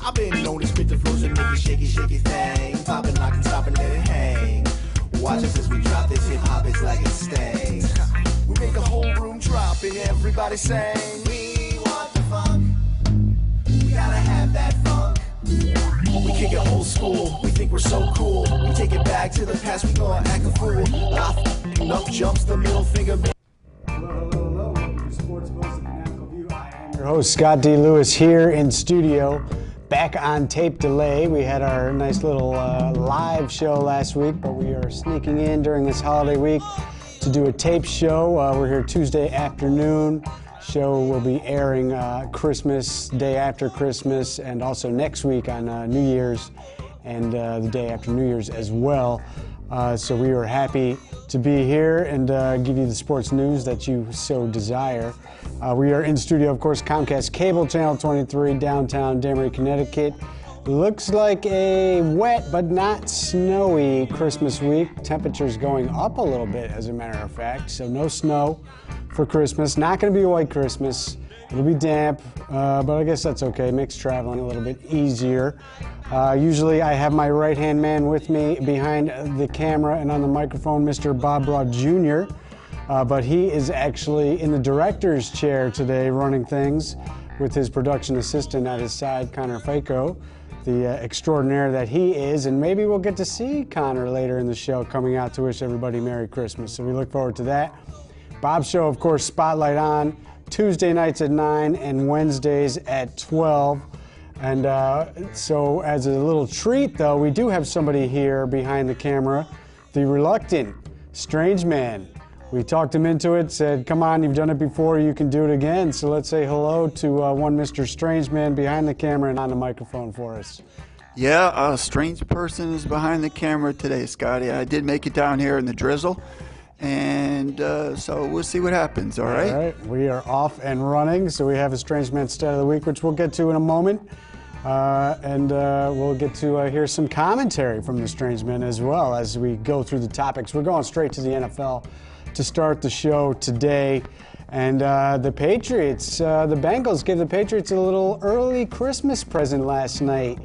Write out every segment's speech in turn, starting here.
I've been known to spit the flows and make it shaky, shaky thing. Poppin', lockin', stoppin', let it hang. Watch us as we drop this hip hop, it's like it stings. We make the whole room drop and everybody sing. We want the funk. We gotta have that funk. We kick it old school, we think we're so cool. We take it back to the past, we gonna act a fool. Enough jumps, the middle finger. Hello. Welcome to Sports Buzz of the National View. I am your host, Scott D. Lewis, here in studio. Back on tape delay. We had our nice little live show last week, but we are sneaking in during this holiday week to do a tape show. We're here Tuesday afternoon. Show will be airing Christmas, day after Christmas, and also next week on New Year's and the day after New Year's as well. So we are happy to be here and give you the sports news that you so desire. We are in studio, of course, Comcast Cable Channel 23, downtown Danbury, Connecticut. Looks like a wet but not snowy Christmas week. Temperatures going up a little bit, as a matter of fact. So no snow for Christmas. Not going to be a white Christmas. It'll be damp, but I guess that's okay. Makes traveling a little bit easier. Usually I have my right-hand man with me behind the camera and on the microphone, Mr. Bob Broad Jr., but he is actually in the director's chair today running things with his production assistant at his side, Connor Fako, the extraordinaire that he is. And maybe we'll get to see Connor later in the show coming out to wish everybody Merry Christmas. So we look forward to that. Bob's show, of course, Spotlight on Tuesday nights at 9 and Wednesdays at 12. And so as a little treat, though, we do have somebody here behind the camera, the reluctant strange man. We talked him into it, said, come on, you've done it before, you can do it again. So let's say hello to one Mr. Strange Man behind the camera and on the microphone for us. Yeah, a strange person is behind the camera today, Scotty. I did make it down here in the drizzle, and so we'll see what happens, all right? All right, we are off and running, so we have a Strange Man Stat of the Week, which we'll get to in a moment. And we'll get to hear some commentary from the Strange Man as well as we go through the topics. We're going straight to the NFL to start the show today. And the Patriots, the Bengals gave the Patriots a little early Christmas present last night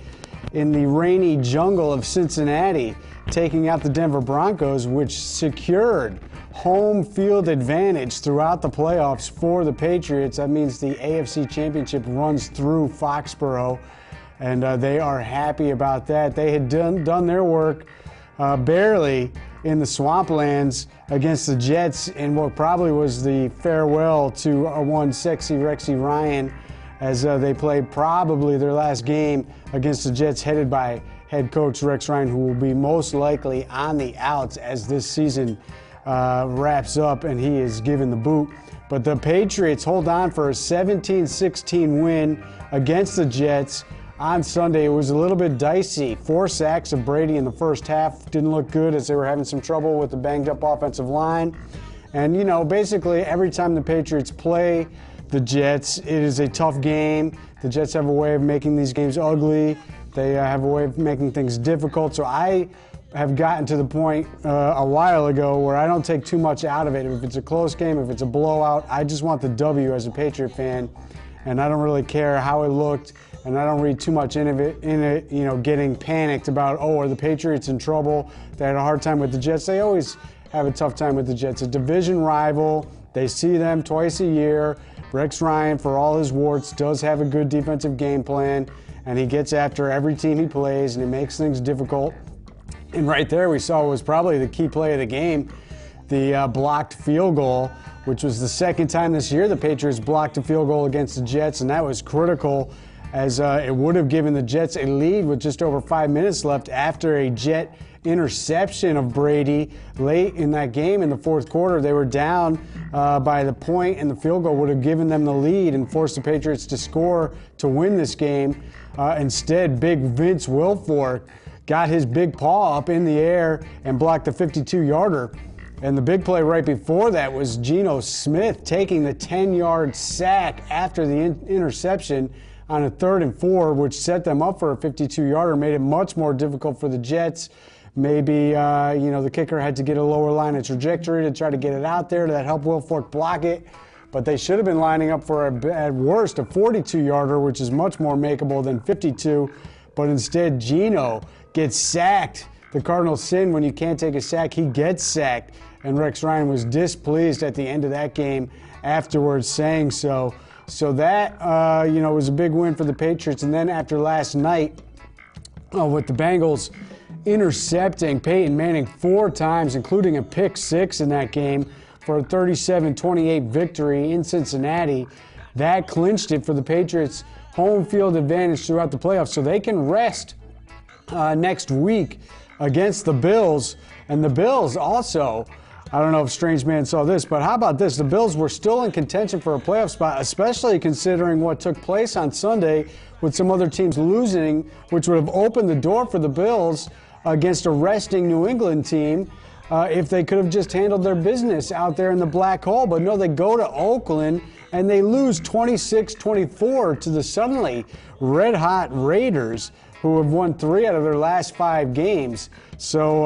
in the rainy jungle of Cincinnati, taking out the Denver Broncos, which secured home field advantage throughout the playoffs for the Patriots. That means the AFC Championship runs through Foxborough, and they are happy about that. They had done their work barely in the swamplands against the Jets in what probably was the farewell to one sexy Rexy Ryan, as they played probably their last game against the Jets, headed by head coach Rex Ryan, who will be most likely on the outs as this season wraps up and he is given the boot. But the Patriots hold on for a 17-16 win against the Jets on Sunday. It was a little bit dicey. 4 sacks of Brady in the first half. Didn't look good as they were having some trouble with the banged up offensive line. And, you know, basically every time the Patriots play the Jets, it is a tough game. The Jets have a way of making these games ugly. They have a way of making things difficult. So I have gotten to the point a while ago where I don't take too much out of it. If it's a close game, if it's a blowout, I just want the W as a Patriot fan. And I don't really care how it looked. And I don't read too much in it, you know, getting panicked about, oh, are the Patriots in trouble? They had a hard time with the Jets. They always have a tough time with the Jets. A division rival. They see them twice a year. Rex Ryan, for all his warts, does have a good defensive game plan, and he gets after every team he plays, and he makes things difficult. And right there we saw was probably the key play of the game, the blocked field goal, which was the second time this year the Patriots blocked a field goal against the Jets, and that was critical, as it would have given the Jets a lead with just over 5 minutes left after a Jet interception of Brady late in that game in the fourth quarter. They were down by the point, and the field goal would have given them the lead and forced the Patriots to score to win this game. Instead, big Vince Wilfork got his big paw up in the air and blocked the 52-yarder. And the big play right before that was Geno Smith taking the 10-yard sack after the interception on a 3rd and 4, which set them up for a 52-yarder, made it much more difficult for the Jets. Maybe, the kicker had to get a lower line of trajectory to try to get it out there. That helped Wilfork block it. but they should have been lining up for, at worst, a 42-yarder, which is much more makeable than 52. But instead, Geno gets sacked. The Cardinals sin when you can't take a sack. He gets sacked, and Rex Ryan was displeased at the end of that game afterwards, saying so. So that, was a big win for the Patriots. And then after last night, with the Bengals intercepting Peyton Manning 4 times, including a pick 6 in that game for a 37-28 victory in Cincinnati, that clinched it for the Patriots' home field advantage throughout the playoffs. So they can rest next week against the Bills. And the Bills also, I don't know if Strange Man saw this, but how about this? The Bills were still in contention for a playoff spot, especially considering what took place on Sunday with some other teams losing, which would have opened the door for the Bills against a resting New England team if they could have just handled their business out there in the black hole. But no, they go to Oakland and they lose 26-24 to the suddenly red-hot Raiders, who have won 3 out of their last 5 games. So,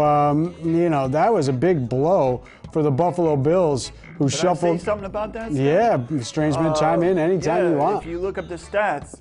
that was a big blow for the Buffalo Bills, who shuffled. Can I say something about that? Yeah, Strangeman, chime in anytime you want. If you look up the stats,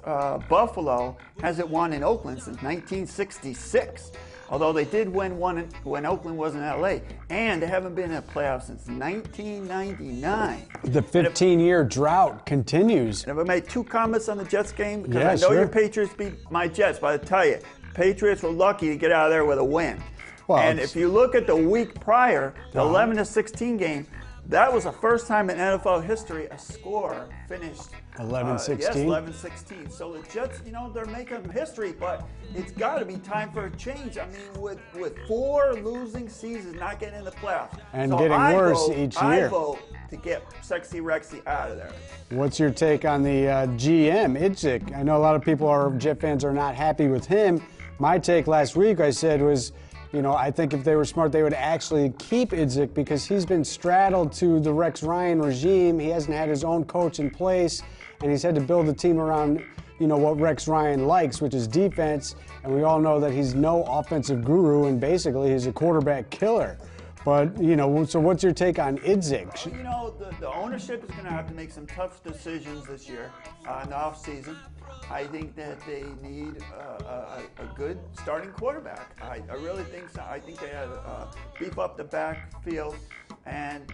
Buffalo hasn't won in Oakland since 1966. Although they did win one when Oakland was in LA, and they haven't been in a playoff since 1999. The 15-year drought continues. And if I made 2 comments on the Jets game, because Yeah, I know sure. your Patriots beat my Jets, but I tell you, Patriots were lucky to get out of there with a win. Well, and if you look at the week prior, the 11-16 game, that was the first time in NFL history a score finished 11-16? Yes, 11-16. So the Jets, they're making history, but it's got to be time for a change. I mean, with 4 losing seasons, not getting in the playoffs. And so getting worse each year. I vote to get Sexy Rexy out of there. What's your take on the GM, Idzik? I know a lot of Jet fans are not happy with him. My take last week, I said, was, I think if they were smart, they would actually keep Idzik because he's been straddled to the Rex Ryan regime. He hasn't had his own coach in place, and he's had to build a team around, what Rex Ryan likes, which is defense. And we all know that he's no offensive guru, and basically he's a quarterback killer. But, so what's your take on Idzik? The ownership is going to have to make some tough decisions this year in the offseason. I think that they need a good starting quarterback. I really think so. I think they have to beef up the backfield and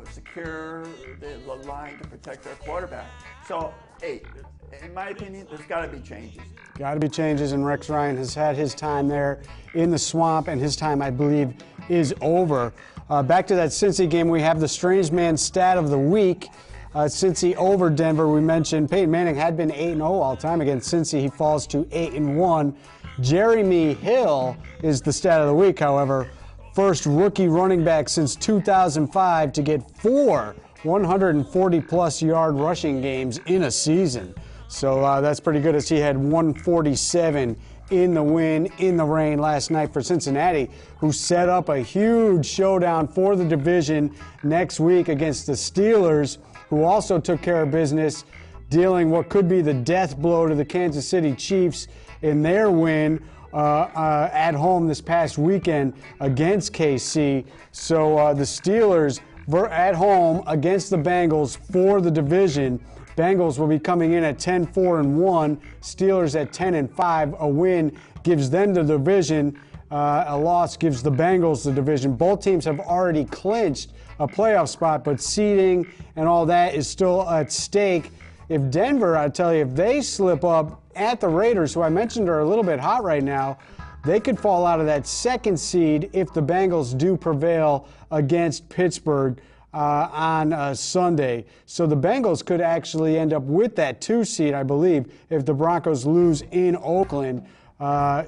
secure the line to protect their quarterback. So, in my opinion, there's got to be changes. Got to be changes, and Rex Ryan has had his time there in the swamp, and his time, I believe, is over. Back to that Cincy game, we have the Strange Man stat of the week. Cincy over Denver, we mentioned Peyton Manning had been 8-0 all time. Against Cincy, he falls to 8-1. Jeremy Hill is the stat of the week, however. First rookie running back since 2005 to get 4 140-plus yard rushing games in a season. So that's pretty good, as he had 147 in the win, in the rain last night for Cincinnati, who set up a huge showdown for the division next week against the Steelers, who also took care of business, dealing what could be the death blow to the Kansas City Chiefs in their win at home this past weekend against KC. So the Steelers were at home against the Bengals for the division. Bengals will be coming in at 10-4-1. Steelers at 10-5. A win gives them the division. A loss gives the Bengals the division. Both teams have already clinched a playoff spot, but seeding and all that is still at stake. If Denver, I tell you, if they slip up at the Raiders, who I mentioned are a little bit hot right now, they could fall out of that 2nd seed if the Bengals do prevail against Pittsburgh on Sunday. So the Bengals could actually end up with that 2 seed, I believe, if the Broncos lose in Oakland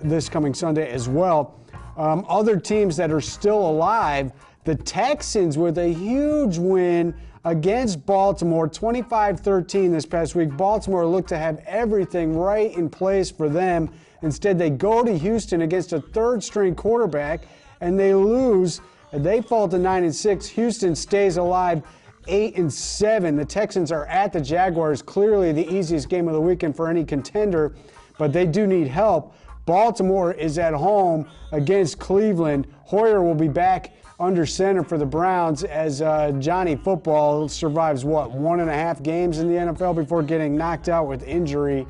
this coming Sunday as well. Other teams that are still alive, the Texans with a huge win against Baltimore, 25-13 this past week. Baltimore looked to have everything right in place for them. Instead, they go to Houston against a 3rd-string quarterback, and they lose. They fall to 9-6. Houston stays alive, 8-7. The Texans are at the Jaguars, clearly the easiest game of the weekend for any contender, but they do need help. Baltimore is at home against Cleveland. Hoyer will be back under center for the Browns as Johnny Football survives, 1.5 games in the NFL before getting knocked out with injury.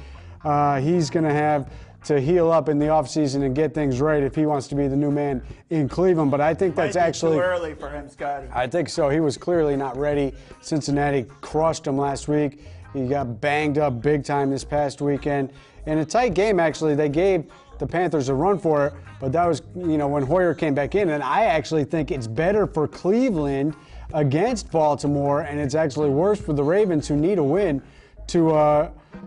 He's going to have to heal up in the offseason and get things right if he wants to be the new man in Cleveland. But I think that's actually too early for him, Scotty. I think so. He was clearly not ready. Cincinnati crushed him last week. He got banged up big time this past weekend. In a tight game, actually, they gave the Panthers a run for it, but that was, when Hoyer came back in. And I actually think it's better for Cleveland against Baltimore, and it's actually worse for the Ravens, who need a win, to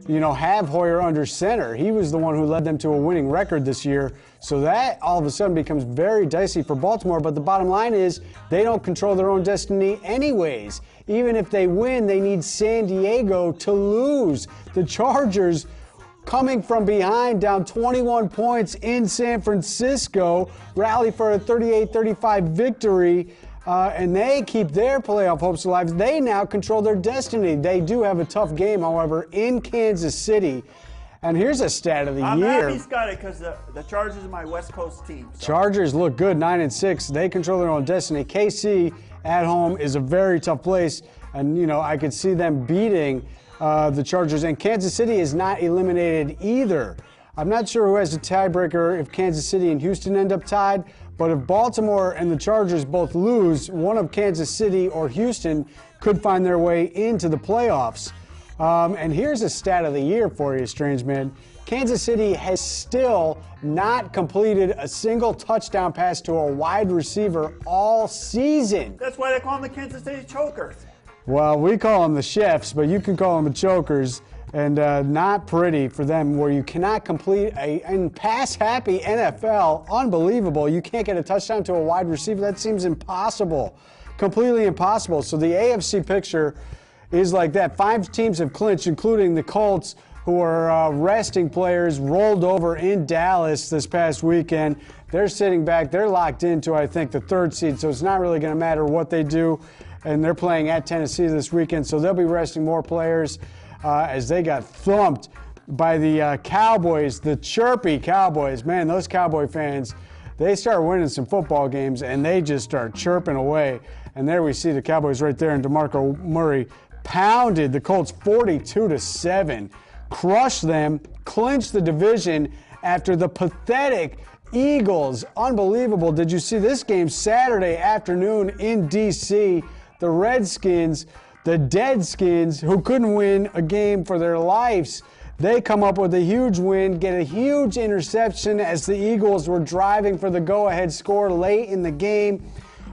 have Hoyer under center. He was the one who led them to a winning record this year. So that all of a sudden becomes very dicey for Baltimore. But the bottom line is they don't control their own destiny anyways. Even if they win, they need San Diego to lose. The Chargers, coming from behind, down 21 points in San Francisco, rally for a 38-35 victory. And they keep their playoff hopes alive. They now control their destiny. They do have a tough game, however, in Kansas City. And here's a stat of the year. I'm happy, Scotty, because the Chargers are my West Coast team. So. Chargers look good, 9-6. They control their own destiny. KC at home is a very tough place. And, I could see them beating the Chargers. And Kansas City is not eliminated either. I'm not sure who has the tiebreaker if Kansas City and Houston end up tied. But if Baltimore and the Chargers both lose, one of Kansas City or Houston could find their way into the playoffs. And here's a stat of the year for you, strange man. Kansas City has still not completed a single touchdown pass to a wide receiver all season. That's why they call them the Kansas City Chokers. Well, we call them the chefs, but you can call them the chokers. And not pretty for them, where you cannot complete a pass-happy NFL. Unbelievable. You can't get a touchdown to a wide receiver. That seems impossible. Completely impossible. So the AFC picture is like that. 5 teams have clinched, including the Colts, who are resting players, rolled over in Dallas this past weekend. They're sitting back. They're locked into, I think, the 3rd seed, so it's not really going to matter what they do. And they're playing at Tennessee this weekend, so they'll be resting more players. As they got thumped by the Cowboys, the chirpy Cowboys. Man, those Cowboy fans, they start winning some football games, and they just start chirping away. And there we see the Cowboys right there, and DeMarco Murray pounded the Colts 42-7, crushed them, clinched the division after the pathetic Eagles. Unbelievable. Did you see this game Saturday afternoon in D.C.? The Redskins, the Deadskins, who couldn't win a game for their lives, they come up with a huge win, get a huge interception as the Eagles were driving for the go-ahead score late in the game.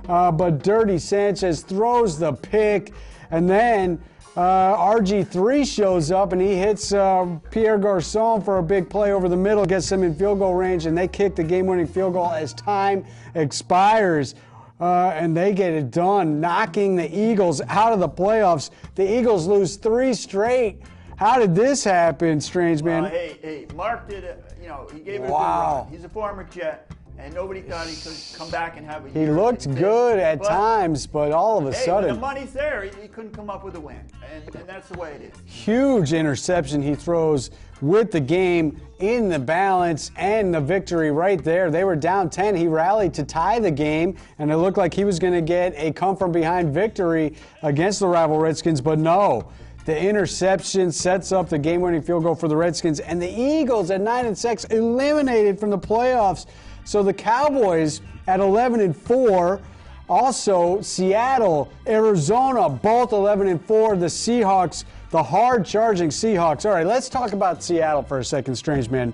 But Dirty Sanchez throws the pick, and then RG3 shows up, and he hits Pierre Garçon for a big play over the middle, gets them in field goal range, and they kick the game-winning field goal as time expires. And they get it done, knocking the Eagles out of the playoffs. The Eagles lose 3 straight. How did this happen, strange man? Hey, Mark did it. He gave it a good run. He's a former Jet, and nobody thought he could come back and have a year. He looked good at times, but all of a sudden, when the money's there, he couldn't come up with a win, and that's the way it is. Huge interception he throws with the game in the balance and the victory right there. They were down 10. He rallied to tie the game, and it looked like he was going to get a come-from-behind victory against the rival Redskins, but no. The interception sets up the game-winning field goal for the Redskins, and the Eagles at 9-6 eliminated from the playoffs. So the Cowboys at 11-4. Also, Seattle, Arizona, both 11-4. The Seahawks, the hard-charging Seahawks. All right, let's talk about Seattle for a second, strange man.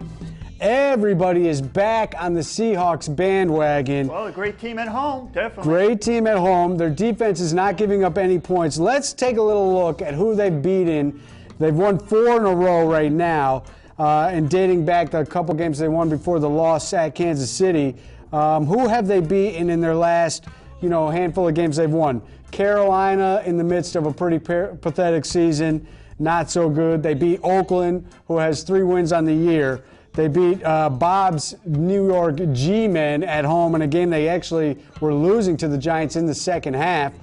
Everybody is back on the Seahawks bandwagon. Well, a great team at home, definitely. Great team at home. Their defense is not giving up any points. Let's take a little look at who they've beaten. They've won 4 in a row right now, and dating back to a couple games they won before the loss at Kansas City. Who have they beaten in their last, handful of games they've won? Carolina in the midst of a pretty pathetic season, not so good. They beat Oakland, who has 3 wins on the year. They beat Bob's New York G-Men at home in a game they actually were losing to the Giants in the second half.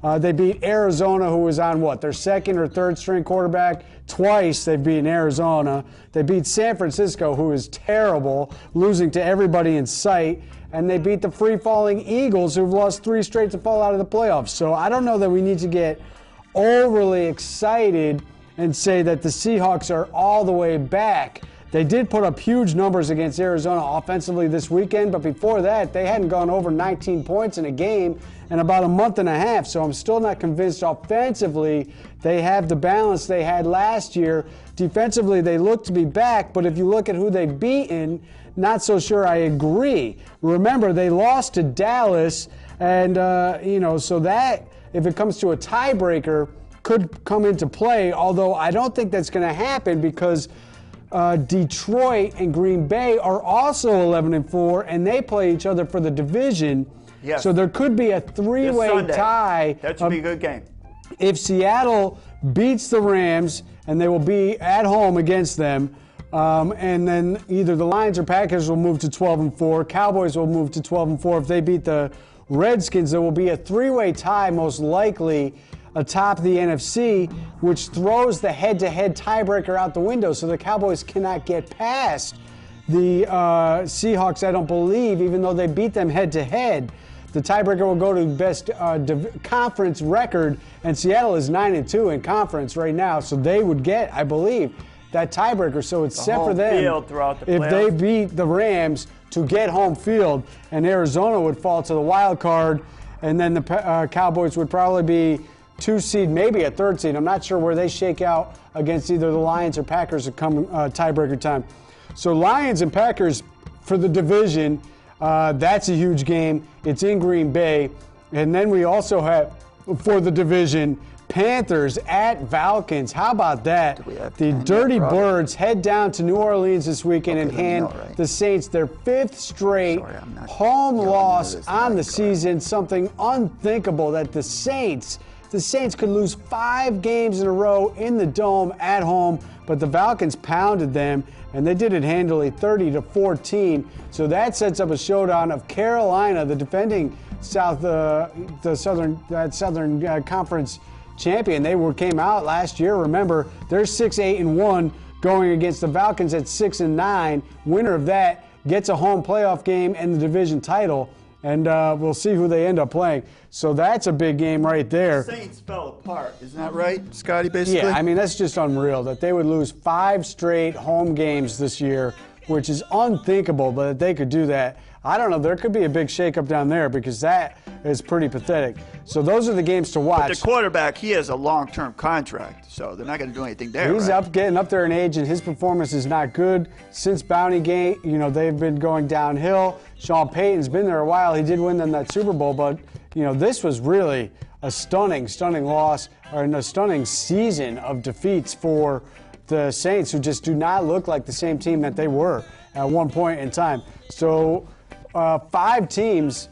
They beat Arizona, who was on their second or third string quarterback. Twice they've beaten Arizona. They beat San Francisco, who is terrible, losing to everybody in sight. And they beat the free-falling Eagles, who've lost 3 straight to fall out of the playoffs. So I don't know that we need to get overly excited and say that the Seahawks are all the way back. They did put up huge numbers against Arizona offensively this weekend, but before that, they hadn't gone over 19 points in a game in about a month and a half. So I'm still not convinced offensively they have the balance they had last year. Defensively, they look to be back, but if you look at who they've beaten, not so sure I agree. Remember, they lost to Dallas, and, so that, if it comes to a tiebreaker, could come into play, although I don't think that's going to happen because Detroit and Green Bay are also 11-4, and they play each other for the division. Yes. So there could be a 3-way tie. That should be a good game. If Seattle beats the Rams, and they will be at home against them, and then either the Lions or Packers will move to 12-4, Cowboys will move to 12-4. If they beat the Redskins, there will be a 3-way tie, most likely, atop the NFC, which throws the head-to-head tiebreaker out the window. So the Cowboys cannot get past the Seahawks, I don't believe, even though they beat them head-to-head. The tiebreaker will go to best conference record, and Seattle is 9-2 in conference right now, so they would get, I believe, that tiebreaker. So it's set for them if they beat the Rams to get home field, and Arizona would fall to the wild card, and then the Cowboys would probably be 2 seed, maybe a 3rd seed. I'm not sure where they shake out against either the Lions or Packers at come tiebreaker time. So Lions and Packers for the division, that's a huge game. It's in Green Bay. And then we also have, for the division, Panthers at Falcons. How about that? The Dirty Birds head down to New Orleans this weekend and hand the Saints their 5th straight home loss on the season. Something unthinkable that the Saints could lose 5 games in a row in the Dome at home, but the Falcons pounded them, and they did it handily, 30-14. So that sets up a showdown of Carolina, the defending Southern Conference champion. They came out last year. Remember, they're 6-8-1, going against the Falcons at 6-9. Winner of that gets a home playoff game and the division title. And we'll see who they end up playing. So that's a big game right there. The Saints fell apart. Isn't that right, Scotty, basically? Yeah, I mean, that's just unreal that they would lose 5 straight home games this year, which is unthinkable, but that they could do that. I don't know. There could be a big shakeup down there because that is pretty pathetic. So those are the games to watch. But the quarterback, he has a long-term contract, so they're not going to do anything there. He's getting up there in age, and his performance is not good. Since Bounty Gate, they've been going downhill. Sean Payton's been there a while. He did win them that Super Bowl, but this was really a stunning loss, or a stunning season of defeats for the Saints, who just do not look like the same team that they were at one point in time. So 5 teams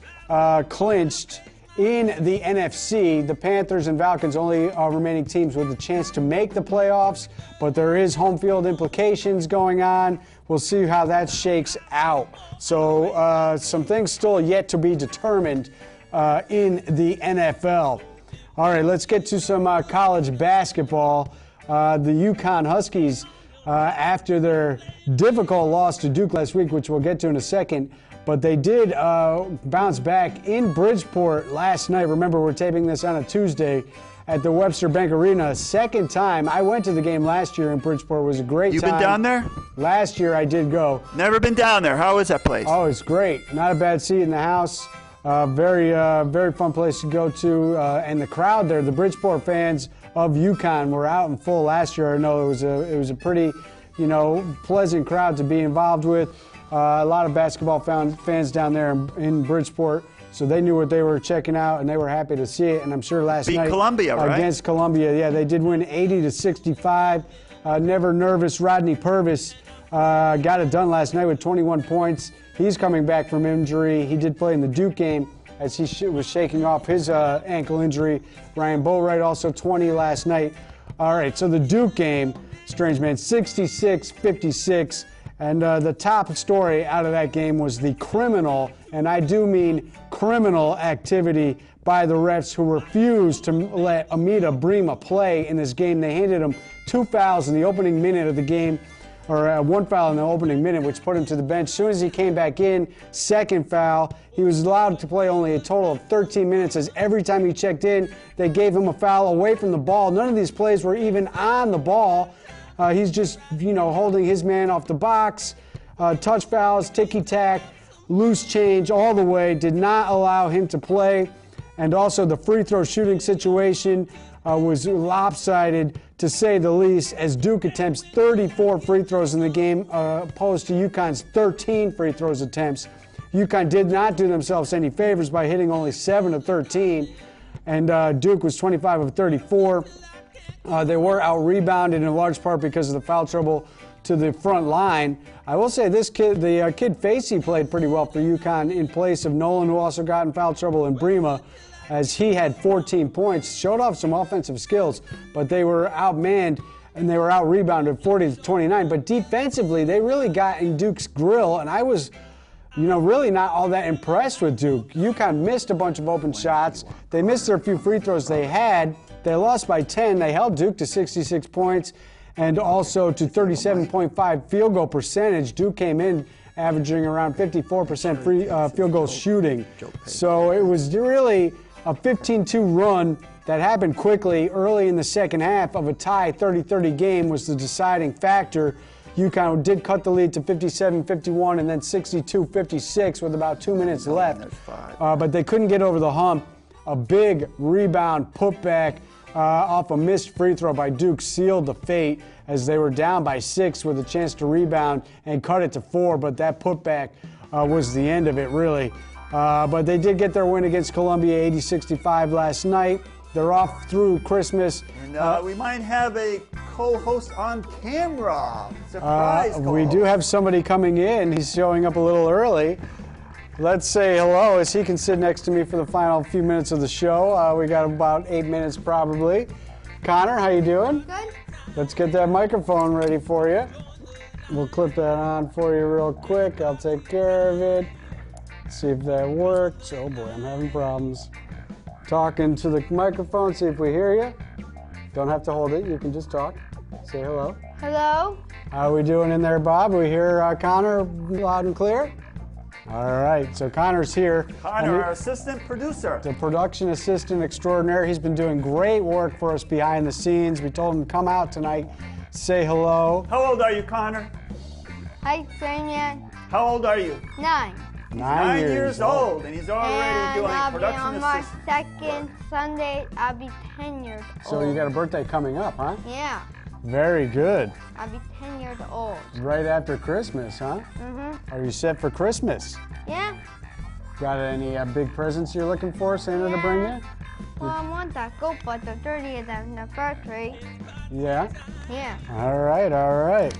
clinched in the NFC. The Panthers and Falcons only remaining teams with a chance to make the playoffs, but there is home field implications going on. We'll see how that shakes out. So some things still yet to be determined in the NFL. All right, let's get to some college basketball. The UConn Huskies, after their difficult loss to Duke last week, which we'll get to in a second, but they did bounce back in Bridgeport last night. Remember, we're taping this on a Tuesday at the Webster Bank Arena. Second time. I went to the game last year in Bridgeport. It was a great time. You've been down there? Last year I did go. Never been down there. How is that place? Oh, it's great. Not a bad seat in the house. Very fun place to go to. And the crowd there, the Bridgeport fans of UConn were out in full last year. I know it was a pretty, pleasant crowd to be involved with. A lot of basketball fans down there in Bridgeport, so they knew what they were checking out, and they were happy to see it. And I'm sure last night Columbia, right? Against Columbia, yeah, they did win 80-65. Never nervous Rodney Purvis got it done last night with 21 points. He's coming back from injury. He did play in the Duke game as he was shaking off his ankle injury. Ryan Boatwright also 20 last night. All right, so the Duke game, strange man, 66-56. And the top story out of that game was the criminal, and I do mean criminal activity by the refs who refused to let Amita Brima play in this game. They handed him 2 fouls in the opening minute of the game, or 1 foul in the opening minute, which put him to the bench. As soon as he came back in, second foul, he was allowed to play only a total of 13 minutes, as every time he checked in, they gave him a foul away from the ball. None of these plays were even on the ball. He's just, holding his man off the box. Touch fouls, ticky-tack, loose change all the way, did not allow him to play. And also the free throw shooting situation was lopsided, to say the least, as Duke attempts 34 free throws in the game, opposed to UConn's 13 free throws attempts. UConn did not do themselves any favors by hitting only 7 of 13, and Duke was 25 of 34. They were out-rebounded in large part because of the foul trouble to the front line. I will say this kid, the kid Facey, played pretty well for UConn in place of Nolan, who also got in foul trouble, and Brima, as he had 14 points, showed off some offensive skills, but they were outmanned and they were out-rebounded 40-29. But defensively, they really got in Duke's grill, and I was, really not all that impressed with Duke. UConn missed a bunch of open shots. They missed their few free throws they had. They lost by 10. They held Duke to 66 points and also to 37.5 field goal percentage. Duke came in averaging around 54% free field goal shooting. So it was really a 15-2 run that happened quickly early in the second half of a tie 30-30 game was the deciding factor. UConn did cut the lead to 57-51 and then 62-56 with about 2 minutes left. But they couldn't get over the hump. A big rebound putback off a missed free throw by Duke sealed the fate as they were down by 6 with a chance to rebound and cut it to 4, but that putback was the end of it, really. But they did get their win against Columbia 80-65 last night. They're off through Christmas. And we might have a co-host on camera. Surprise co-host. We do have somebody coming in. He's showing up a little early. Let's say hello as he can sit next to me for the final few minutes of the show. We got about 8 minutes probably. Connor, how you doing? Good. Let's get that microphone ready for you. We'll clip that on for you real quick. I'll take care of it. See if that works. Oh boy, I'm having problems. Talking to the microphone, see if we hear you. Don't have to hold it, you can just talk. Say hello. Hello. How are we doing in there, Bob? We hear Connor loud and clear? All right, so Connor's here. Connor, our assistant producer. The production assistant extraordinaire. He's been doing great work for us behind the scenes. We told him to come out tonight, say hello. How old are you, Connor? Hi, Sonia. How old are you? 9. 9 years old, and he's already And doing I'll be production on my assistant. second Sunday. I'll be 10 years old. So you got a birthday coming up, huh? Yeah. Very good. I'll be 10 years old. Right after Christmas, huh? Mm-hmm. Are you set for Christmas? Yeah. Got any big presents you're looking for Santa to bring you? Well, I want that go, but the 30th anniversary. Yeah? Yeah. All right, all right.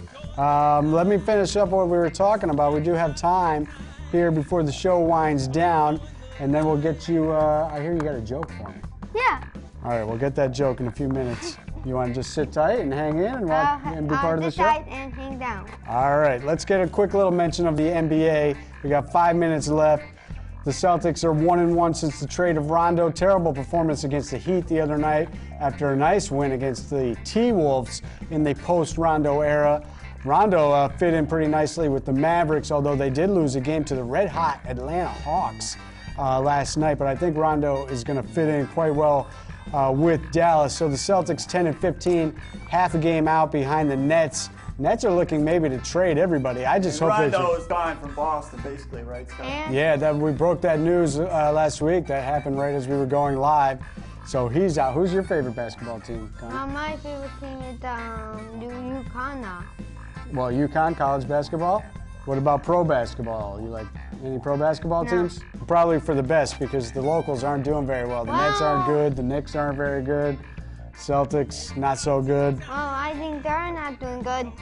Let me finish up what we were talking about. We do have time here before the show winds down, and then we'll get you, I hear you got a joke for me. Yeah. All right, we'll get that joke in a few minutes. You want to just sit tight and hang in and, watch, and be part of the show? I'll sit tight and hang down. All right, let's get a quick little mention of the NBA. We got 5 minutes left. The Celtics are 1-1 since the trade of Rondo. Terrible performance against the Heat the other night after a nice win against the T-Wolves in the post-Rondo era. Rondo fit in pretty nicely with the Mavericks, although they did lose a game to the red-hot Atlanta Hawks last night. But I think Rondo is going to fit in quite well with Dallas. So the Celtics 10-15, half a game out behind the Nets. Nets are looking maybe to trade everybody. I just hope Rondo is gone from Boston, basically, right, Scott? And Yeah, we broke that news last week. That happened right as we were going live. So he's out. Who's your favorite basketball team, Connor? my favorite team is UConn. Well, UConn, college basketball. What about pro basketball? You like any pro basketball No. teams? Probably for the best because the locals aren't doing very well. The Nets aren't Wow. good. The Knicks aren't very good. Celtics, not so good. Oh, I think they're not doing good.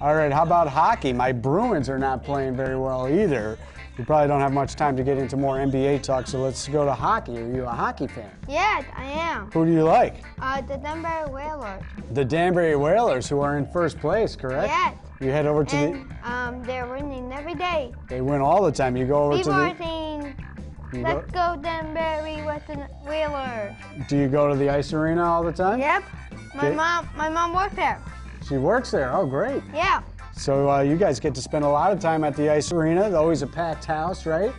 All right, how about hockey? My Bruins are not playing very well either. We probably don't have much time to get into more NBA talk, so let's go to hockey. Are you a hockey fan? Yes, I am. Who do you like? The Denver Whalers. The Danbury Whalers, who are in first place, correct? Yes. You head over to And they're winning every day. They win all the time. You go over People to are the... saying Let's go Danbury with the Whalers. Do you go to the ice arena all the time? Yep. Okay. My mom works there. She works there. Oh, great. Yeah. So you guys get to spend a lot of time at the ice arena. It's always a packed house, right?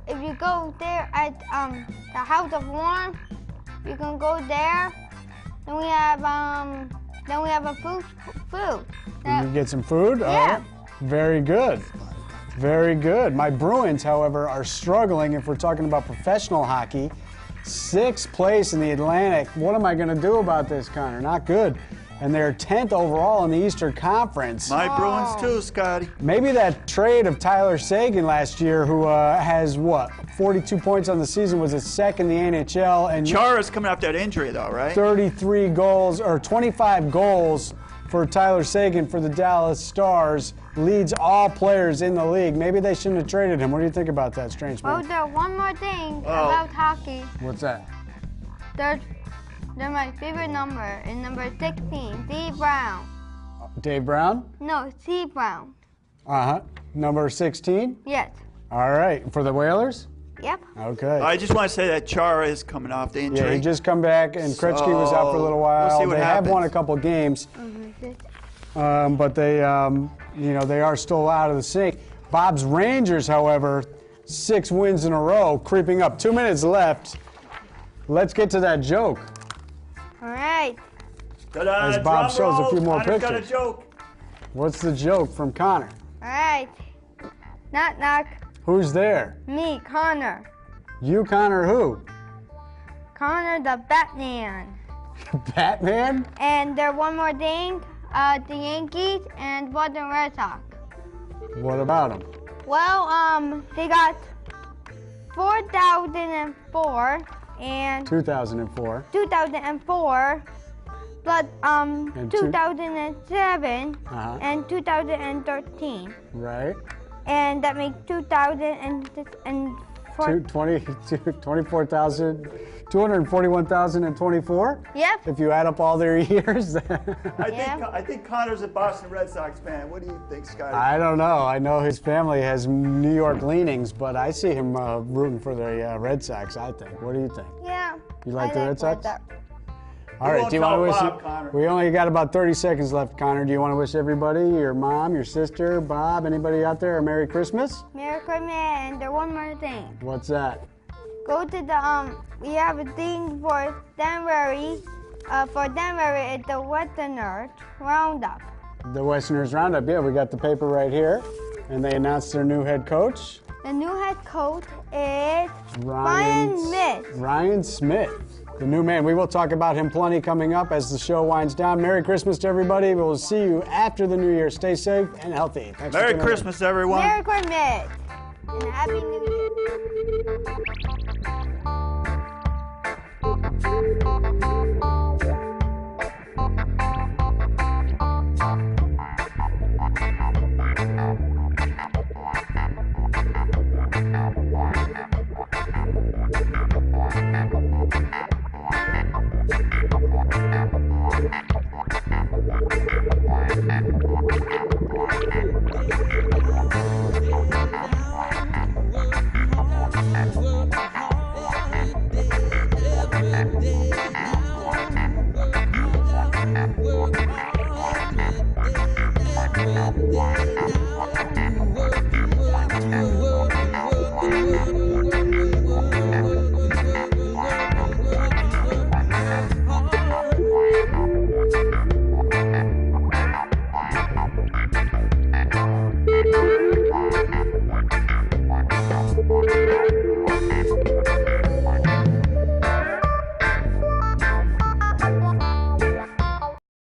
If you go there at the House of Warm, you can go there. Then we have a food. You get some food? Yeah. All right. Very good. Very good. My Bruins, however, are struggling if we're talking about professional hockey. 6th place in the Atlantic. What am I going to do about this, Connor? Not good. And they're 10th overall in the Eastern Conference. My Bruins too, Scotty. Maybe that trade of Tyler Seguin last year, who has, 42 points on the season, was his second in the NHL. And Chara's coming off that injury, though, right? 33 goals, or 25 goals for Tyler Seguin for the Dallas Stars. Leads all players in the league. Maybe they shouldn't have traded him. What do you think about that, Strange Well, Man? there's one more thing about hockey. What's that? They're my favorite number is number 16, Steve Brown. Dave Brown? No, Steve Brown. Uh-huh. Number 16? Yes. All right. For the Whalers? Yep. Okay. I just want to say that Chara is coming off the injury. Yeah, he just come back, and Krejci was out for a little while. We'll see what they happens. have won a couple games, but they, they are still out of the sync. Bob's Rangers, however, 6 wins in a row, creeping up. 2 minutes left. Let's get to that joke. All right. Ta-da, As Bob drum shows a few roll. more Connor's pictures. got a joke. What's the joke from Connor? All right. Knock, knock. Who's there? Me, Connor. You, Connor, who? Connor the Batman. Batman? And there's one more thing. The Yankees and Boston Red Sox. What about him? Well, they got 4004 and 2004. 2004, but And 2007 Uh-huh. and 2013, Right? and that makes 2004. 241,024? Yep. If you add up all their years? I think Connor's a Boston Red Sox fan. What do you think, Scotty? I don't know. I know his family has New York leanings, but I see him rooting for the Red Sox, I think. What do you think? Yeah. You like I the Red Sox? Sox. All right. won't Do you want to tell wish? Bob, Connor. We only got about 30 seconds left, Connor. Do you want to wish everybody, your mom, your sister, Bob, anybody out there, a Merry Christmas? Merry Christmas, and there's one more thing. What's that? Go to the we have a thing for Danbury. For Danbury, it's the Westerners Roundup. The Westerners Roundup. Yeah, we got the paper right here, and they announced their new head coach. The new head coach is Ryan Smith. Ryan Smith, the new man. We will talk about him plenty coming up as the show winds down. Merry Christmas to everybody. We will see you after the new year. Stay safe and healthy. Thanks for Merry tuning in. Christmas, everyone. Merry Christmas and a Happy New Year.